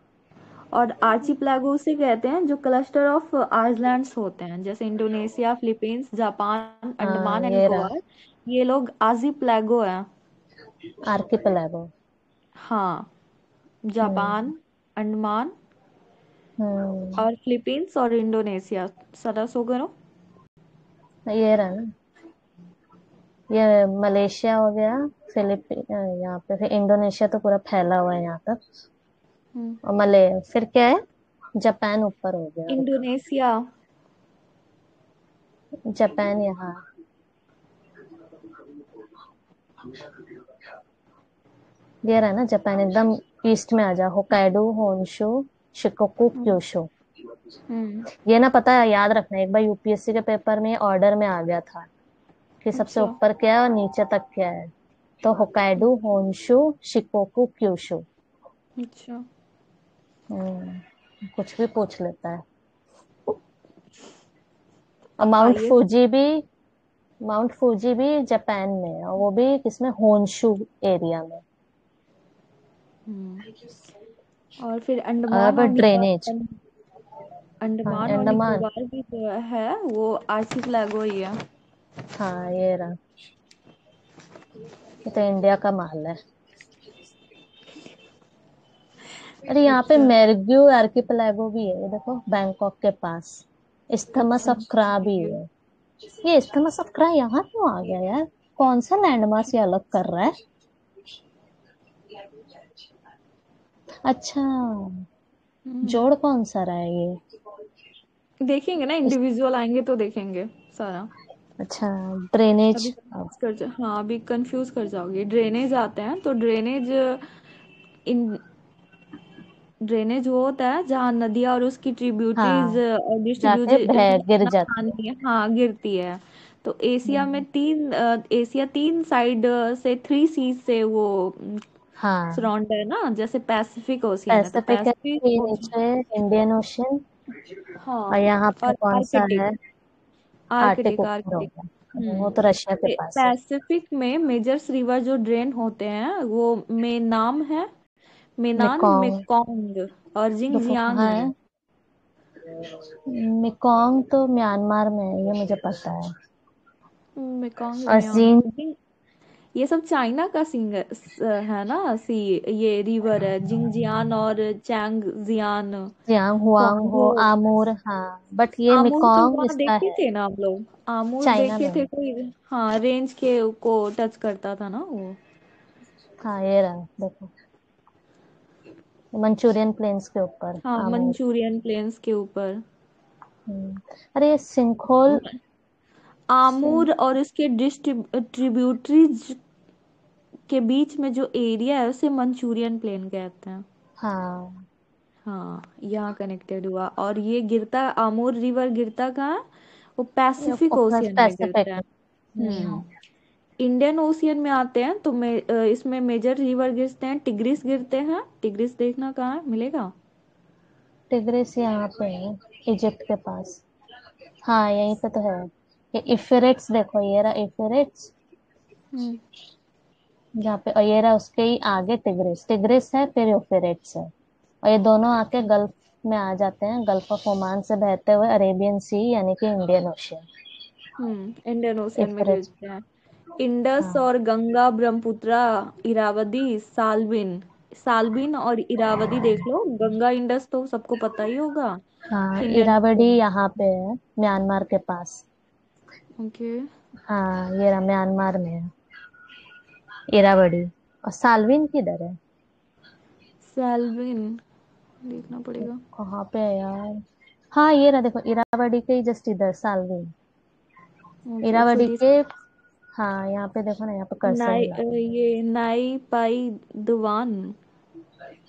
और आर्चिपेलागो उसे कहते हैं जो क्लस्टर ऑफ आइलैंड्स होते हैं, जैसे इंडोनेशिया, फिलीपींस, जापान, हाँ अंडमान एंड ये रहा, निकोबार। ये लोग आर्चिपेलागो है। आर्किपेलागो। हाँ, हम्म जापान, अंडमान हम्म, और फिलीपींस और इंडोनेशिया, सारा सो करो। ये रहा ना, ये मलेशिया हो गया, फिलीपीन, यहाँ पे फिर इंडोनेशिया तो पूरा फैला हुआ है यहाँ तक। हम्म, और मले फिर क्या है, जापान ऊपर हो गया, रुक, इंडोनेशिया। जापान यहाँ, ये रहा ना जापान एकदम ईस्ट में आ जा, होकाइडो, होन्शु, शिकोकू, हम्म क्यूशू। हम्म, ये ना पता है, याद रखना, एक बार यूपीएससी के पेपर में ऑर्डर में आ गया था कि सबसे अच्छा ऊपर क्या है और नीचे तक क्या है। तो होकाइडो, होन्शु, शिकोकू, क्यूशू। अच्छा। कुछ भी पूछ लेता है। और माउंट आइए। फूजी भी, माउंट फूजी भी जापान में है, और वो भी किसमें, होन्शु एरिया में। हम्म और फिर अब ड्रेनेज, हाँ अंडमान और अंडमान, निकोबार भी जो है वो आर्चिपेलागो ही है। हाँ ये रहा, ये तो इंडिया का महल है। अरे यहाँ पे अच्छा। मेरग्यू आर्किपेलागो भी है, ये देखो बैंकॉक के पास। इस्थमस अच्छा, ऑफ क्रा भी है। ये इस्थमस ऑफ क्रा यहाँ क्यों आ गया यार? कौन सा लैंडमार्क ये अलग कर रहा है? अच्छा, हम्म जोड़ कौन सा रहा है ये? देखेंगे ना, इस, इंडिविजुअल आएंगे तो देखेंगे सारा। अच्छा, ड्रेनेज। अभी कंफ्यूज कर जा, हाँ, अभी कंफ्यूज कर जाओगे। ड्रेनेज आते हैं, तो ड्रेनेज इन ड्रेनेज वो होता है जहाँ नदियाँ और उसकी ट्रिब्यूटरीज हाँ, और जाके बह गिर डिस्ट्रीब्यूटरीज जाती है। पानी हाँ गिरती है। तो एशिया में हम्म, एशिया तीन साइड से थ्री सीज से वो हाँ, सराउंड है ना, जैसे पैसिफिक ओशियन है तो पैसिफिक है, ये पैसिफिक ओशियन। नीचे इंडियन ओशन, और हाँ यहाँ पे और कौन सा आर्कटिक, है? आर्टिक आर्कटिक ऊपर हो आर्कटिक। गया, वो तो रशिया के पास है। पैसिफिक में मेजर्स रिवर जो ड्रेन होते हैं वो मेनाम है, मेनान, मेकोंग, मेकोंग और रुको जिंगजियांग कहाँ है? में। मेकोंग तो म्यांमार में है, ये मुझे पता है। मेकोंग और जीन, जियांग, ये सब चाइना का है ना सी, ये रिवर है जिंगजियान और चैंगजियान। जियांग तो हुआंग हम हो, लोग आमूर, हाँ, बट ये आमूर तो मेकोंग वहाँ इसका देखे है, थे ना हम लोग, आमूर चाइना देखे में थे है। कोई। हाँ रेंज के को टच करता था ना वो। हाँ, ये रहा देखो, मंचूरियन प्लेन्स के ऊपर हाँ आमूर। मंचूरियन प्लेन्स के ऊपर। अरे ये सिंखोल, सिं, आमूर और इसके ट्रिब्यूटरीज के बीच में जो एरिया है उसे मंचूरियन प्लेन कहते हैं। हाँ, हाँ यहाँ कनेक्टेड हुआ, और ये गिरता, आमूर रिवर गिरता कहाँ है? वो ये पैसिफिक ओशियन में पैसिफिक गिरता है। में। हम्म। इंडियन ओशियन में आते हैं तो इसमें मेजर रिवर गिरते हैं, टिग्रिस गिरते हैं। टिग्रिस देखना कहाँ है मिलेगा? टिग्रिस यहाँ पे है, इजिप्ट के पास। हाँ, यहीं पे तो है। ये इफेरिट्स देखो, ये रहा इफेरिट्स, हम्म। जहाँ पे, और ये रहा उसके ही आगे टिग्रिस, टिग्रिस है फिर यूफ्रेट्स है। और ये दोनों आके गल्फ में आ जाते हैं, गल्फ ऑफ ओमान से बहते हुए अरेबियन सी यानी कि इंडियन ओशियन। इंडियन ओशियन में यूफ्रेट्स, गिरते हैं। इंडस हाँ, और गंगा, ब्रह्मपुत्रा, इरावदी, साल्विन। साल्विन और इरावदी देख लो, गंगा इंडस तो सबको पता ही होगा। हाँ, इंडियन इरावदी ओशियन। यहाँ पे है, म्यांमार के पास। ओके। हाँ, ये रहा म्यांमार में है इरावदी। और साल्विन किधर है? साल्विन देखना पड़ेगा। कहाँ पे है यार? हाँ, ये रहा देखो, इरावदी के ही जस्ट इधर साल्विन, ओके इरावदी फिर के। इसके हाँ, यहाँ पे देखो ना, यहाँ पे कर्सर मिला है। ये नाई पाई दुवान।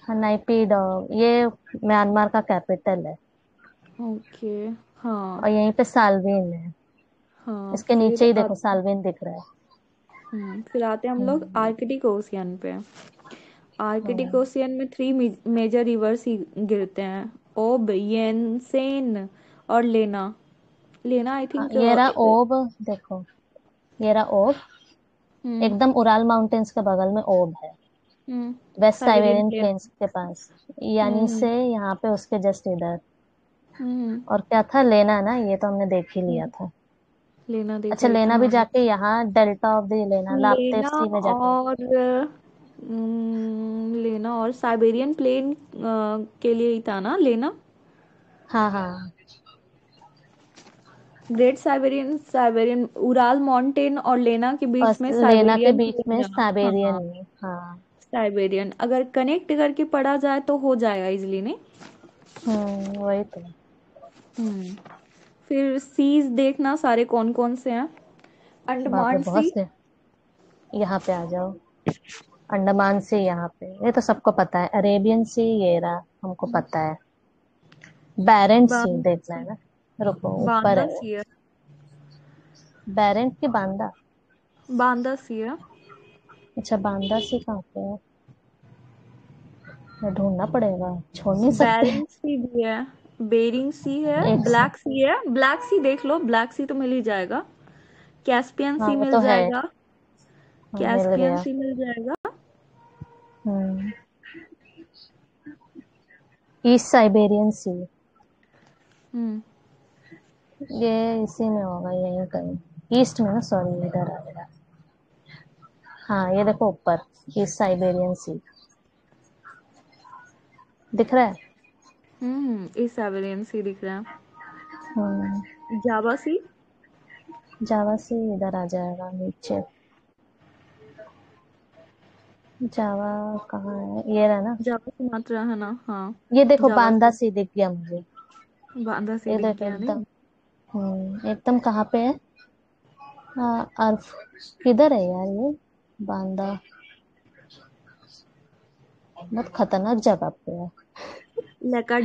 हाँ, नाइपीडॉ, ये म्यांमार का कैपिटल है। ओके। हाँ। और यहीं पे साल्विन है, हाँ इसके नीचे फिर ही देखो साल्विन दिख रहा है। फिर आते हैं हम लोग हम्म, आर्कटिक ओशियन पे। आर्कटिक हाँ, ओशियन में थ्री मेजर रिवर्स ही गिरते हैं, ओब, येनसेन और लेना। लेना आई हाँ, थिंक। ये रहा ओब, देखो, ये रहा ओब, हम्म। एकदम उराल माउंटेन्स के बगल में ओब है, हम्म। West Siberian Siberian plain. Plains के पास, यानी हम्म। से यहाँ पे उसके जस्ट इधर। हम्म। और क्या था, लेना ना, ये तो हमने देख ही लिया हम्म। था। लेना देख अच्छा, लिए थे लेना भी हाँ। जाके यहाँ डेल्टा ऑफ द लेना, लाप्तेव लेना सी में जाके। और लेना और साइबेरियन प्लेन के लिए ही था ना लेना। हाँ, हाँ, great Siberian, Siberian Ural mountain और लेना के और बीच में लेना के साइबेरियन बीच में प्लेन। साइबेरियन हाँ में, हाँ। साइबेरियन अगर कनेक्ट करके पढ़ा जाए तो हो जाएगा इजिली नहीं। वही तो। हम्म। फिर सीज देखना सारे कौन कौन से हैं। बाप रे, अंडमान बहुत सी। से। यहाँ पे आ जाओ, अंडमान सी यहाँ पे, ये तो सबको पता है, अरेबियन सी ये रहा, हमको पता है। बैरेंट सी बांदा देखना है सी। ना, रुको ऊपर बांदा है वो, सी है। बैरेंट की बांदा। बांदा सी है। अच्छा, बांदा सी कहाँ पे है? मैं ढूंढना पड़ेगा, छोड़ नहीं सकते हैं। बेरिंग सी भी है, बेरिंग सी है, एक से, ब्लैक सी है, ब्लैक सी देख लो, ब्लैक सी तो मिल ही जाएगा। कैस्पियन हाँ सी वो मिल तो है। जाएगा। हाँ, मिल कैस्पियन गया। सी मिल जाएगा। हम्म, ईस्ट साइबेरियन सी, हम्म। ये इसी में होगा, यहीं कहीं ईस्ट में ना, सॉरी, इधर आ गया। हाँ, ये देखो ऊपर, ईस्ट साइबेरियन सी दिख रहा है। इस साइबेरियन सी दिख रहा हम्म, है। जावा सी। जावा से इधर आ जाएगा नीचे। जावा कहाँ है, ये रहा ना। जावा सुमात्रा है ना हाँ। ये देखो जावा बांदा सी। सी दिख गया मुझे। बांदा सी ये दिख देखो गया नहीं। एकदम, एकदम कहाँ पे है? हाँ, अर्फ, किधर है यार ये बांदा? बहुत खतरनाक जगह पे है। लेका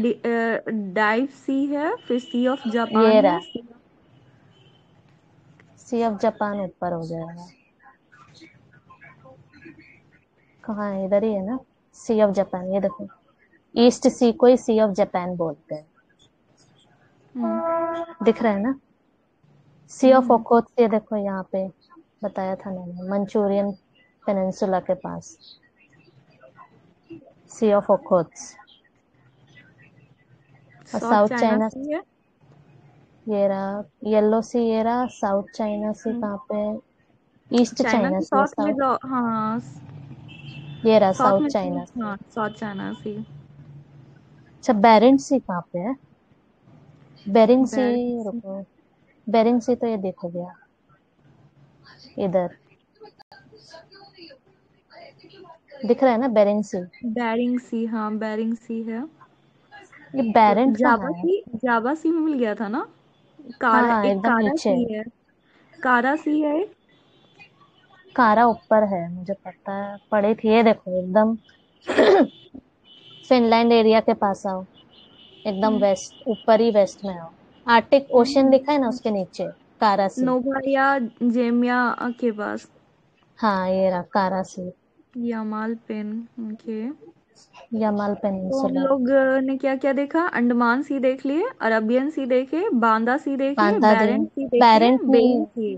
डाइव सी है, फिर सी ऑफ ये जापान है, रहा, सी ऑफ जापान ऊपर हो जाएगा। कहाँ है? इधर ही है ना, सी ऑफ जापान। ये देखो, ईस्ट सी को ही सी ऑफ जापान बोलते हैं। हम्म दिख रहा है ना? सी ऑफ हम्म, ओखोत्स, ये देखो यहाँ पे बताया था मैंने, मंचूरियन पेनिनसुला के पास, सी ऑफ ओखोत्स। और साउथ साउथ चाइना चाइना, सी है। ये रहा येलो सी, ये रहा साउथ चाइना सी। हम्म, कहाँ पे? ईस्ट चाइना चाइना के सी है, साथ में साउथ। हाँ, ये रहा साउथ साउथ में तो चाइना सी। हाँ, साउथ चाइना सी। अच्छा, बेरिंग सी कहाँ पे है? बेरिंग सी, बेरिंग सी, रुको, बेरिंग सी तो ये देखो गया इधर, दिख रहा है ना बेरिंग सी। बेरिंग सी, हाँ बेरिंग सी है। ये तो बेरेंट जावा कहाँ है? सी, जावा सी में मिल गया था ना। हाँ कारा, हाँ, एक एकदम कारा नीचे। सी है, कारा सी है एक। कारा ऊपर है, मुझे पता है, पड़ी थी। ये देखो एकदम फिनलैंड एरिया के पास आओ, एकदम हम्म वेस्ट, ऊपर ही वेस्ट में आओ। आर्टिक ओशन लिखा है ना हम्म, उसके नीचे, कारा सी। नोवाया जेमिया के पास। हाँ, ये रहा कारा सी, यमाल पेन, ओके। यमल तो हम पेनिनसुला। लोग ने क्या क्या देखा? अंडमान सी देख लिए, अरबियन सी देखे, बांदा सी देखे, बांदा दी, बैरेंट सी देखे, बैरेंट नहीं, बेरिंग सी,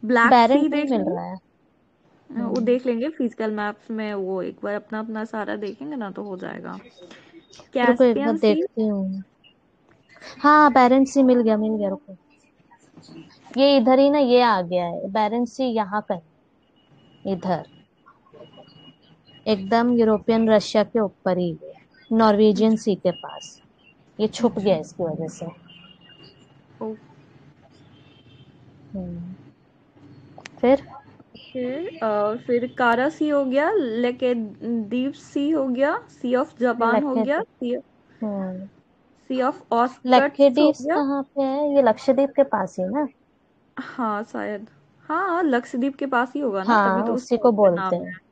ब्लैक बैरेंट सी नहीं देख मिल लिए। रहा है। वो देख लेंगे फिजिकल मैप्स में, वो एक बार अपना अपना सारा देखेंगे ना तो हो जाएगा। रुको एक बार कैस्पियन सी, देखती हूँ। हाँ, बैरेंट सी मिल गया, मिल गया, रुको। ये इधर ही ना, ये आ गया है बैरेंट सी, यहाँ कहीं इधर, एकदम यूरोपियन रशिया के ऊपर ही, नॉर्वेजियन सी के पास। ये छुप अच्छा, गया इसकी वजह से। हम्म, फिर फिर कारा सी हो गया, लेके दीप सी हो गया, सी ऑफ जापान हो गया, लक्षद्वीप। सी, हम्म, सी ऑफ ऑस्कट्स हो लक्षद्वीप गया। कहाँ पे है? ये लक्षद्वीप के पास ही ना? हाँ शायद, हाँ लक्षद्वीप के पास ही होगा ना, तभी हाँ, तो उस उसी टाइप को का बोलते नाम हैं। है।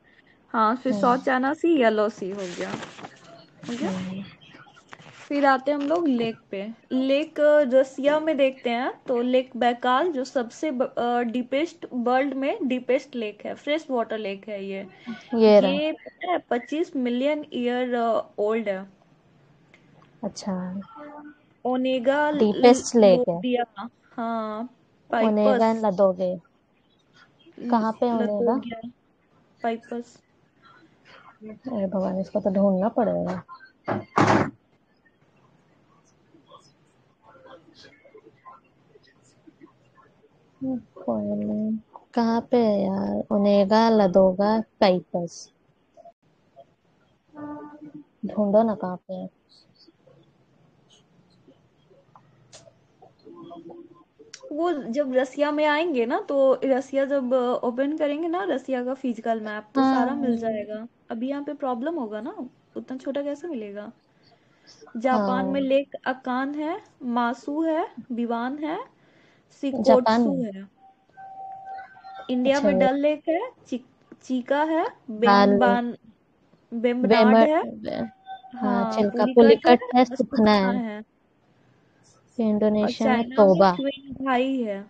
हाँ, फिर हम्म, साउथ चाइना सी, येलो सी हो गया, हो गया। हम्म, फिर आते हैं हम लोग लेक पे। लेक रसिया में देखते हैं तो लेक बैकाल जो सबसे डीपेस्ट, वर्ल्ड में डीपेस्ट लेक है, फ्रेश वाटर लेक है ये। ये रहा। ये पता है 25 मिलियन ईयर ओल्ड है। अच्छा, ओनेगा डीपेस्ट लेक है। लोबिया, हाँ, ओनेगा पाइपस, एंड लदोगे, कहाँ पे ओनेगा? लतोगिया, पाइपस। अरे भगवान, इसको तो ढूंढना पड़ेगा। कहाँ पे है यार? ओनेगा लदोगा काइपस, ढूंढो ना कहाँ पे है। वो जब रसिया में आएंगे ना, तो रसिया जब ओपन करेंगे ना, रसिया का फिजिकल मैप, तो सारा मिल हाँ जाएगा। अभी यहाँ पे प्रॉब्लम होगा ना, उतना छोटा कैसे मिलेगा। जापान में हाँ, लेक अकान है, मासू है, बिवान है, जापान सिकोट्सू में। है। इंडिया अच्छा, में ये डल लेक है, चीका है, दाल, बेम्बान, बेम्बनाड वेमर, है, हाँ, हाँ चिल्का पुलिकट है, पुलिकट है, और सुखना सुखना है। है। और इंडोनेशिया में चाइना में तोबा, क्विंघाई है,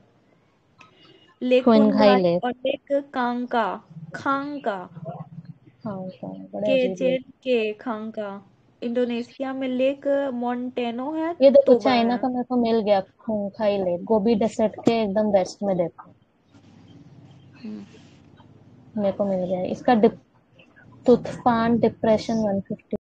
लेक क्विनघाई कुनघाई, लेक। और लेक कांका, खांका, हाँ, बड़े के अजीब लेक। जेन के खांका। इंडोनेशिया में लेक मोन्टेनो है, ये देखो, तोबा चाइना है। का मेरे को मिल गया, खूंखाई लेक, गोबी डेसर्ट के एकदम वेस्ट में देखो, हम्म, मेरे को मिल गया इसका। टूथफान डिप्रेशन 150